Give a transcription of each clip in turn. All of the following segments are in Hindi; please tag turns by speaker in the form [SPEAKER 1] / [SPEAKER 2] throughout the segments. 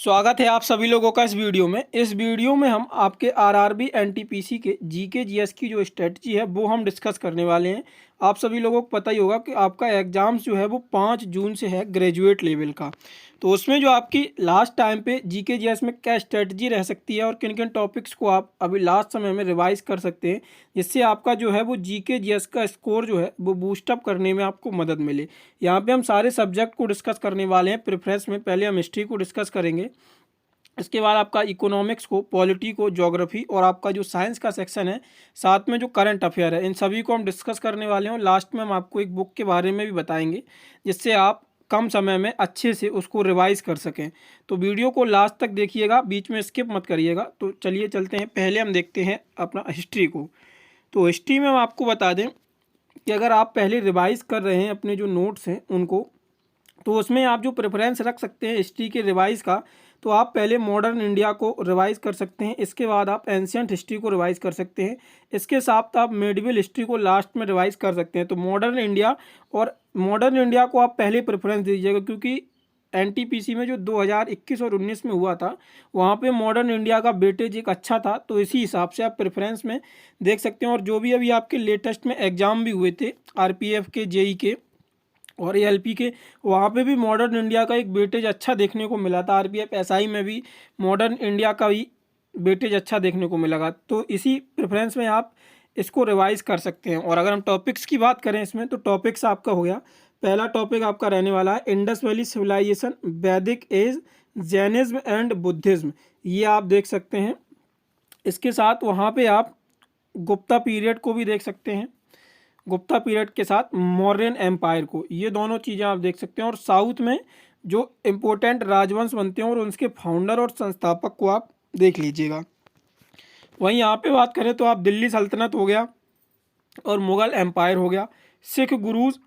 [SPEAKER 1] स्वागत है आप सभी लोगों का इस वीडियो में। इस वीडियो में हम आपके आरआरबी एनटीपीसी के जीके जीएस की जो स्ट्रेटजी है वो हम डिस्कस करने वाले हैं। आप सभी लोगों को पता ही होगा कि आपका एग्ज़ाम्स जो है वो 5 जून से है ग्रेजुएट लेवल का। तो उसमें जो आपकी लास्ट टाइम पे जीके जीएस में क्या स्ट्रेटजी रह सकती है और किन किन टॉपिक्स को आप अभी लास्ट समय में रिवाइज कर सकते हैं, जिससे आपका जो है वो जीके जीएस का स्कोर जो है वो बूस्टअप करने में आपको मदद मिले। यहाँ पे हम सारे सब्जेक्ट को डिस्कस करने वाले हैं। प्रेफरेंस में पहले हम हिस्ट्री को डिस्कस करेंगे, इसके बाद आपका इकोनॉमिक्स को, पॉलिटी को, ज्योग्राफी और आपका जो साइंस का सेक्शन है, साथ में जो करंट अफेयर है, इन सभी को हम डिस्कस करने वाले हैं। लास्ट में हम आपको एक बुक के बारे में भी बताएंगे जिससे आप कम समय में अच्छे से उसको रिवाइज कर सकें। तो वीडियो को लास्ट तक देखिएगा, बीच में स्किप मत करिएगा। तो चलिए चलते हैं, पहले हम देखते हैं अपना हिस्ट्री को। तो हिस्ट्री में हम आपको बता दें कि अगर आप पहले रिवाइज कर रहे हैं अपने जो नोट्स हैं उनको, तो उसमें आप जो प्रेफरेंस रख सकते हैं हिस्ट्री के रिवाइज का, तो आप पहले मॉडर्न इंडिया को रिवाइज कर सकते हैं। इसके बाद आप एंशियंट हिस्ट्री को रिवाइज कर सकते हैं। इसके साथ आप मेडिवल हिस्ट्री को लास्ट में रिवाइज कर सकते हैं। तो मॉडर्न इंडिया को आप पहले प्रेफरेंस दीजिएगा, क्योंकि एनटीपीसी में जो 2021 और 19 में हुआ था वहाँ पे मॉडर्न इंडिया का वेटेज एक अच्छा था। तो इसी हिसाब से आप प्रेफरेंस में देख सकते हैं। और जो भी अभी आपके लेटेस्ट में एग्ज़ाम भी हुए थे आरपीएफ के, जेई के और एएलपी के, वहाँ पे भी मॉडर्न इंडिया का एक वेटेज अच्छा देखने को मिला था। आरपीएफ एसआई में भी मॉडर्न इंडिया का भी वेटेज अच्छा देखने को मिलेगा। तो इसी प्रेफरेंस में आप इसको रिवाइज कर सकते हैं। और अगर हम टॉपिक्स की बात करें इसमें, तो टॉपिक्स आपका हो गया, पहला टॉपिक आपका रहने वाला है इंडस वैली सिविलाइजेशन, वैदिक एज, जैनिज्म एंड बुद्धिज्म। ये आप देख सकते हैं। इसके साथ वहाँ पे आप गुप्ता पीरियड को भी देख सकते हैं, गुप्ता पीरियड के साथ मौर्यन एम्पायर को, ये दोनों चीज़ें आप देख सकते हैं। और साउथ में जो इम्पोर्टेंट राजवंश बनते हैं और उनके फाउंडर और संस्थापक को आप देख लीजिएगा। वहीं यहाँ पे बात करें तो आप दिल्ली सल्तनत हो गया और मुग़ल एम्पायर हो गया, सिख गुरुज,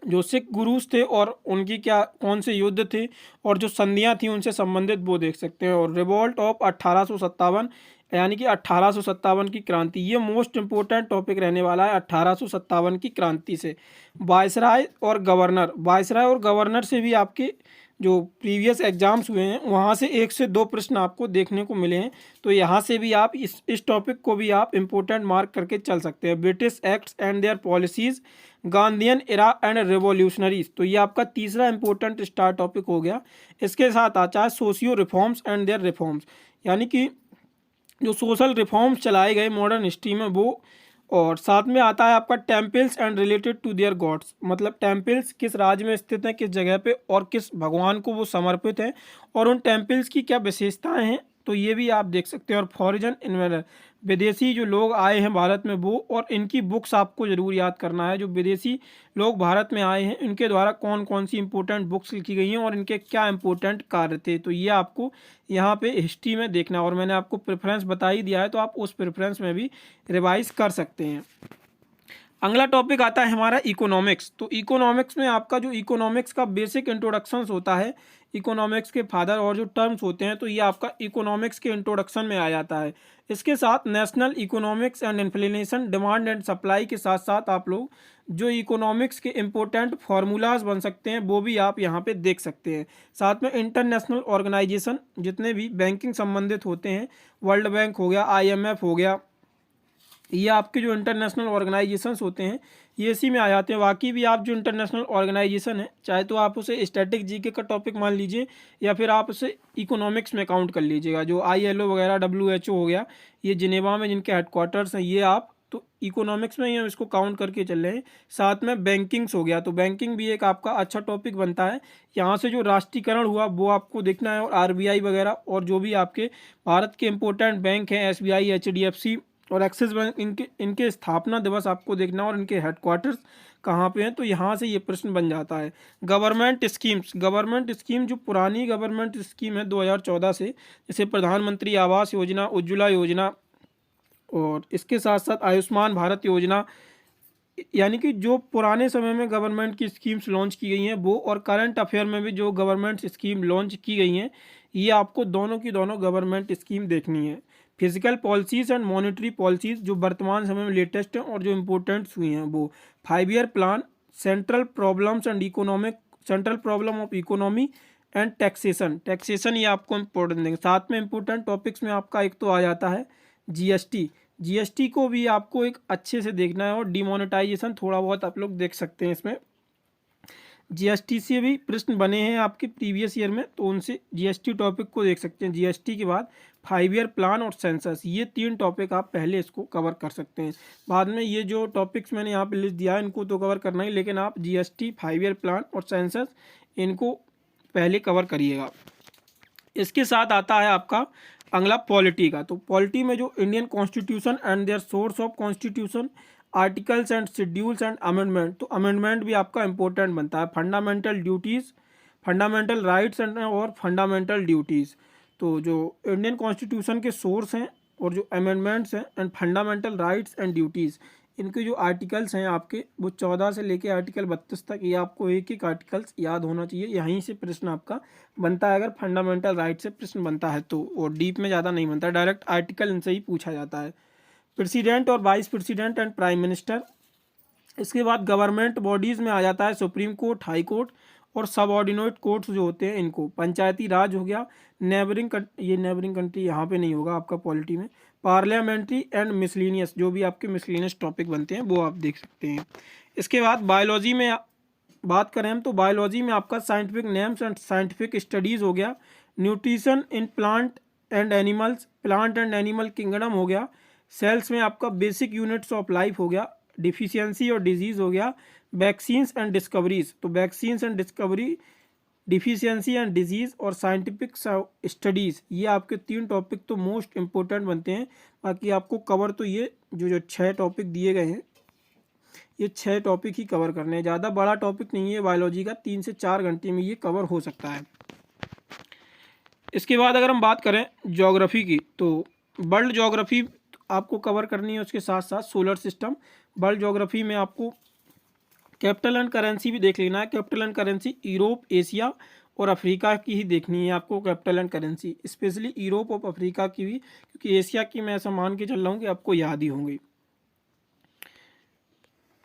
[SPEAKER 1] जो सिख गुरुज थे और उनकी क्या कौन से युद्ध थे और जो संधियाँ थी उनसे संबंधित वो देख सकते हैं। और रिवॉल्ट ऑफ 1857, यानी कि 1857 की क्रांति, ये मोस्ट इंपॉर्टेंट टॉपिक रहने वाला है। 1857 की क्रांति से वायसराय और गवर्नर से भी आपके जो प्रीवियस एग्जाम्स हुए हैं वहाँ से 1 से 2 प्रश्न आपको देखने को मिले हैं। तो यहाँ से भी आप इस टॉपिक को भी आप इम्पोर्टेंट मार्क करके चल सकते हैं। British acts and their policies, Gandhian era and revolutionaries, तो ये आपका तीसरा इंपॉर्टेंट स्टार टॉपिक हो गया। इसके साथ आता है socio reforms and their reforms, यानी कि जो सोशल रिफॉर्म्स चलाए गए मॉडर्न हिस्ट्री में वो। और साथ में आता है आपका temples and related to their gods, मतलब टेम्पल्स किस राज्य में स्थित हैं, किस जगह पे और किस भगवान को वो समर्पित हैं और उन टेम्पल्स की क्या विशेषताएं हैं, तो ये भी आप देख सकते हैं। और फॉरेन इन्वेस्टर, विदेशी जो लोग आए हैं भारत में वो, और इनकी बुक्स आपको ज़रूर याद करना है। जो विदेशी लोग भारत में आए हैं इनके द्वारा कौन कौन सी इंपॉर्टेंट बुक्स लिखी गई हैं और इनके क्या इंपॉर्टेंट कार्य थे, तो ये आपको यहाँ पे हिस्ट्री में देखना है। और मैंने आपको प्रेफरेंस बता ही दिया है, तो आप उस प्रेफरेंस में भी रिवाइज कर सकते हैं। अगला टॉपिक आता है हमारा इकोनॉमिक्स। तो इकोनॉमिक्स में आपका जो इकोनॉमिक्स का बेसिक इंट्रोडक्शंस होता है, इकोनॉमिक्स के फादर और जो टर्म्स होते हैं, तो ये आपका इकोनॉमिक्स के इंट्रोडक्शन में आ जाता है। इसके साथ national economics and inflation, demand and supply के साथ साथ आप लोग जो इकोनॉमिक्स के इम्पोर्टेंट फार्मूलाज बन सकते हैं वो भी आप यहाँ पे देख सकते हैं। साथ में इंटरनेशनल ऑर्गेनाइजेशन, जितने भी बैंकिंग संबंधित होते हैं, वर्ल्ड बैंक हो गया, आईएमएफ हो गया, ये आपके जो इंटरनेशनल ऑर्गेनाइजेशंस होते हैं ये इसी में आ जाते हैं। बाकी भी आप जो इंटरनेशनल ऑर्गेनाइजेशन है, चाहे तो आप उसे स्टैटिक जीके का टॉपिक मान लीजिए या फिर आप उसे इकोनॉमिक्स में काउंट कर लीजिएगा। जो आईएलओ वगैरह, डब्ल्यूएचओ हो गया, ये जिनेवा में जिनके हेडक्वार्टर्स हैं, ये आप तो इकोनॉमिक्स में ही हम इसको काउंट करके चल रहे हैं। साथ में बैंकिंग्स हो गया, तो बैंकिंग भी एक आपका अच्छा टॉपिक बनता है। यहाँ से जो राष्ट्रीयकरण हुआ वो आपको देखना है, और आरबीआई वगैरह और जो भी आपके भारत के इंपॉर्टेंट बैंक हैं, एसबीआई, एचडीएफसी और एक्सिस बैंक, इनके स्थापना दिवस आपको देखना और इनके हेडक्वार्टर्स कहाँ पे हैं, तो यहाँ से ये प्रश्न बन जाता है। गवर्नमेंट स्कीम, जो पुरानी गवर्नमेंट स्कीम है 2014 से, जैसे प्रधानमंत्री आवास योजना, उज्ज्वला योजना, और इसके साथ साथ आयुष्मान भारत योजना, यानी कि जो पुराने समय में गवर्नमेंट की स्कीम्स लॉन्च की गई हैं वो, और करंट अफेयर में भी जो गवर्नमेंट स्कीम लॉन्च की गई हैं, ये आपको दोनों की दोनों गवर्नमेंट स्कीम देखनी है। Physical policies and monetary policies, जो वर्तमान समय में लेटेस्ट हैं और जो इम्पोर्टेंट्स हुई हैं वो। 5 year plan, central problem of economy and taxation. Taxation ये आपको इम्पोर्टेंट देंगे। साथ में इम्पोर्टेंट टॉपिक्स में आपका एक तो आ जाता है जीएसटी। जीएसटी को भी आपको एक अच्छे से देखना है, और डिमोनेटाइजेशन थोड़ा बहुत आप लोग देख सकते हैं। इसमें जीएसटी से भी प्रश्न बने हैं आपके प्रीवियस ईयर में, तो उनसे जीएसटी टॉपिक को देख सकते हैं। जीएसटी के बाद 5 ईयर प्लान और सेंसस, ये 3 टॉपिक आप पहले इसको कवर कर सकते हैं। बाद में ये जो टॉपिक्स मैंने यहाँ पे लिस्ट दिया है इनको तो कवर करना ही, लेकिन आप जीएसटी, 5 ईयर प्लान और सेंसस इनको पहले कवर करिएगा। इसके साथ आता है आपका अगला पॉलिटी का। तो पॉलिटी में जो Indian constitution and their source of constitution, articles and schedules and amendment, तो अमेंडमेंट भी आपका इंपॉर्टेंट बनता है। Fundamental duties, fundamental rights and और फंडामेंटल ड्यूटीज़, तो जो इंडियन कॉन्स्टिट्यूशन के सोर्स हैं और जो अमेंडमेंट्स हैं and fundamental rights and duties, इनके जो आर्टिकल्स हैं आपके वो 14 से लेके आर्टिकल 32 तक, ये आपको एक एक आर्टिकल्स याद होना चाहिए। यहीं से प्रश्न आपका बनता है, अगर फंडामेंटल राइट से प्रश्न बनता है तो, और डीप में ज़्यादा नहीं बनता, डायरेक्ट आर्टिकल इनसे ही पूछा जाता है। प्रेसिडेंट और vice president and prime minister. इसके बाद गवर्नमेंट बॉडीज़ में आ जाता है सुप्रीम कोर्ट, हाई कोर्ट और सबऑर्डिनेट कोर्ट्स जो होते हैं इनको। पंचायती राज हो गया, ये नेबरिंग कंट्री यहाँ पे नहीं होगा आपका पॉलिटी में। पार्लियामेंट्री एंड मिसलिनियस, जो भी आपके मिसलिनियस टॉपिक बनते हैं वो आप देख सकते हैं। इसके बाद बायोलॉजी में बात करें हम, तो बायोलॉजी में आपका scientific names and scientific studies हो गया। Nutrition in plant and animals, plant and animal kingdom हो गया। सेल्स में आपका बेसिक यूनिट्स ऑफ लाइफ हो गया। डिफिशियंसी और डिजीज़ हो गया। वैक्सीन्स एंड डिस्कवरीज, तो vaccines and discovery, deficiency and disease और साइंटिफिक स्टडीज़, ये आपके 3 टॉपिक तो मोस्ट इंपॉर्टेंट बनते हैं। बाकी आपको कवर तो ये जो 6 टॉपिक दिए गए हैं, ये 6 टॉपिक ही कवर करने हैं। ज़्यादा बड़ा टॉपिक नहीं है बायोलॉजी का, 3 से 4 घंटे में ये कवर हो सकता है। इसके बाद अगर हम बात करें ज्योग्राफी की, तो वर्ल्ड ज्योग्राफी आपको कवर करनी है। उसके साथ साथ सोलर सिस्टम, वर्ल्ड ज्योग्राफी में आपको कैपिटल एंड करेंसी भी देख लेना है। Capital and currency Europe, Asia और अफ्रीका की ही देखनी है आपको capital and currency, specially Europe और अफ्रीका की भी, क्योंकि एशिया की मैं ऐसा मान के चल रहा हूँ कि आपको याद ही होंगी।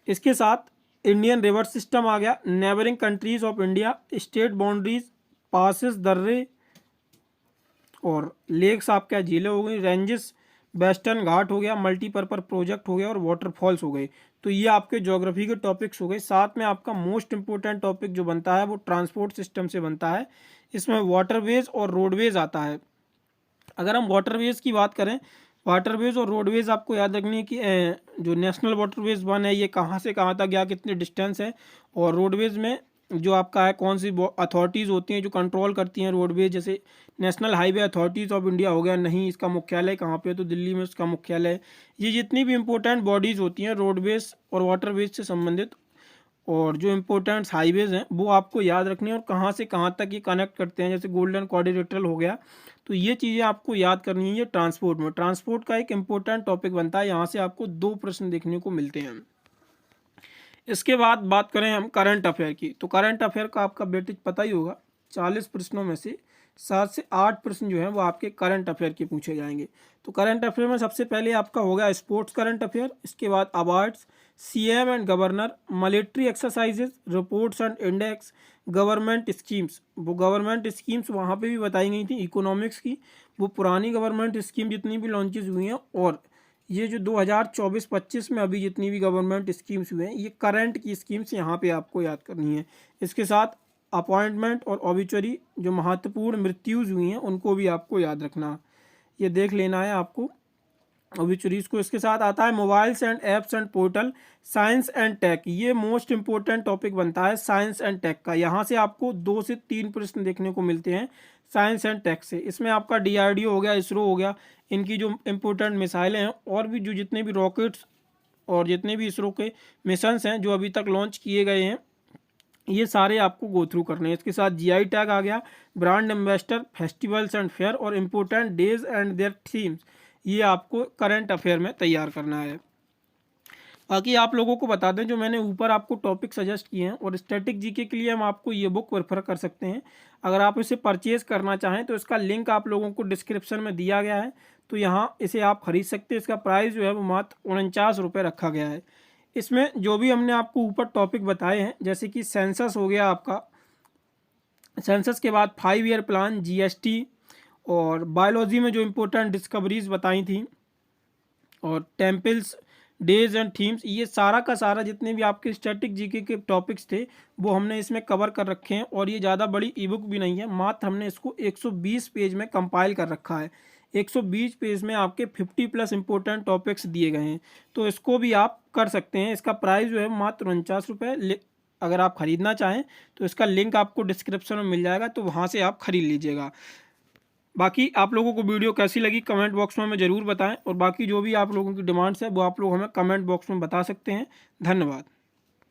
[SPEAKER 1] इसके साथ इंडियन रिवर सिस्टम आ गया, neighbouring countries of India, state boundaries, passes, दर्रे और लेक्स आपका झीलें हो गई, रेंजेस, वेस्टर्न घाट हो गया, मल्टीपर्पज प्रोजेक्ट हो गया और वाटरफॉल्स हो गए। तो ये आपके ज्योग्राफी के टॉपिक्स हो गए। साथ में आपका मोस्ट इंपोर्टेंट टॉपिक जो बनता है वो ट्रांसपोर्ट सिस्टम से बनता है। इसमें वाटरवेज और रोडवेज आता है। अगर हम वाटरवेज की बात करें, वाटरवेज और रोडवेज आपको याद रखनी है कि जो नेशनल वाटरवेज वन है ये कहाँ से कहाँ तक गया, कितनी डिस्टेंस है, और रोडवेज में जो आपका है कौन सी अथॉरिटीज़ होती हैं जो कंट्रोल करती हैं रोडवेज, जैसे national highway authorities of India हो गया, नहीं इसका मुख्यालय कहाँ पे है, तो दिल्ली में उसका मुख्यालय है। ये जितनी भी इम्पोर्टेंट बॉडीज़ होती हैं रोडवेज और वाटरवेज से संबंधित, और जो इम्पोर्टेंट हाईवेज़ हैं वो आपको याद रखनी है, और कहाँ से कहाँ तक ये कनेक्ट करते हैं, जैसे गोल्डन क्वाड्रिलेटरल हो गया, तो ये चीज़ें आपको याद करनी है। ये ट्रांसपोर्ट में, ट्रांसपोर्ट का एक इम्पोर्टेंट टॉपिक बनता है, यहाँ से आपको 2 प्रश्न देखने को मिलते हैं। इसके बाद बात करें हम करंट अफेयर की, तो करंट अफेयर का आपका बेटिक पता ही होगा, 40 प्रश्नों में से 7 से 8 प्रश्न जो हैं वो आपके करंट अफेयर के पूछे जाएंगे। तो करंट अफेयर में सबसे पहले आपका होगा स्पोर्ट्स करंट अफेयर, इसके बाद awards, CM and governor, military exercises, reports and index, government schemes, वो गवर्नमेंट स्कीम्स वहाँ पे भी बताई गई थी इकोनॉमिक्स की, वो पुरानी गवर्नमेंट स्कीम जितनी भी लॉन्चेज हुई हैं, और ये जो 2024-25 में अभी जितनी भी गवर्नमेंट स्कीम्स हुए हैं ये करंट की स्कीम्स यहाँ पे आपको याद करनी है। इसके साथ अपॉइंटमेंट और ऑबिचुरी, जो महत्वपूर्ण मृत्युज हुई हैं उनको भी आपको याद रखना, ये देख लेना है आपको ऑबिचुरीज को। इसके साथ आता है mobiles and apps and portal, science and tech, ये मोस्ट इंपॉर्टेंट टॉपिक बनता है साइंस एंड टेक का। यहाँ से आपको 2 से 3 प्रश्न देखने को मिलते हैं साइंस एंड टेक से। इसमें आपका डीआरडीओ हो गया, इसरो हो गया, इनकी जो इम्पोर्टेंट मिसाइलें हैं और भी जो जितने भी रॉकेट्स और जितने भी इसरो के मिशंस हैं जो अभी तक लॉन्च किए गए हैं, ये सारे आपको गो थ्रू करने हैं। इसके साथ जीआई टैग आ गया, brand ambassador, festivals and fair और important days and their themes, ये आपको करंट अफेयर में तैयार करना है। बाकी आप लोगों को बता दें जो मैंने ऊपर आपको टॉपिक सजेस्ट किए हैं, और स्टैटिक जीके के लिए हम आपको ये बुक रेफर कर सकते हैं। अगर आप इसे परचेज करना चाहें तो इसका लिंक आप लोगों को डिस्क्रिप्शन में दिया गया है, तो यहाँ इसे आप खरीद सकते हैं। इसका प्राइस जो है वो मात्र 49 रुपये रखा गया है। इसमें जो भी हमने आपको ऊपर टॉपिक बताए हैं, जैसे कि सेंसस हो गया आपका, सेंसस के बाद 5 ईयर प्लान, जीएसटी और बायोलॉजी में जो इम्पोर्टेंट डिस्कवरीज बताई थी और टेम्पल्स, डेज एंड थीम्स, ये सारा का सारा जितने भी आपके स्टैटिक जीके के टॉपिक्स थे वो हमने इसमें कवर कर रखे हैं। और ये ज़्यादा बड़ी ई बुक भी नहीं है, मात्र हमने इसको 120 पेज में कंपाइल कर रखा है। 120 पेज में आपके 50+ इंपॉर्टेंट टॉपिक्स दिए गए हैं, तो इसको भी आप कर सकते हैं। इसका प्राइस जो है मात्र 49 रुपये। अगर आप ख़रीदना चाहें तो इसका लिंक आपको डिस्क्रिप्शन में मिल जाएगा, तो वहाँ से आप ख़रीद लीजिएगा। बाकी आप लोगों को वीडियो कैसी लगी कमेंट बॉक्स में हमें ज़रूर बताएं, और बाकी जो भी आप लोगों की डिमांड्स है वो आप लोग हमें कमेंट बॉक्स में बता सकते हैं। धन्यवाद।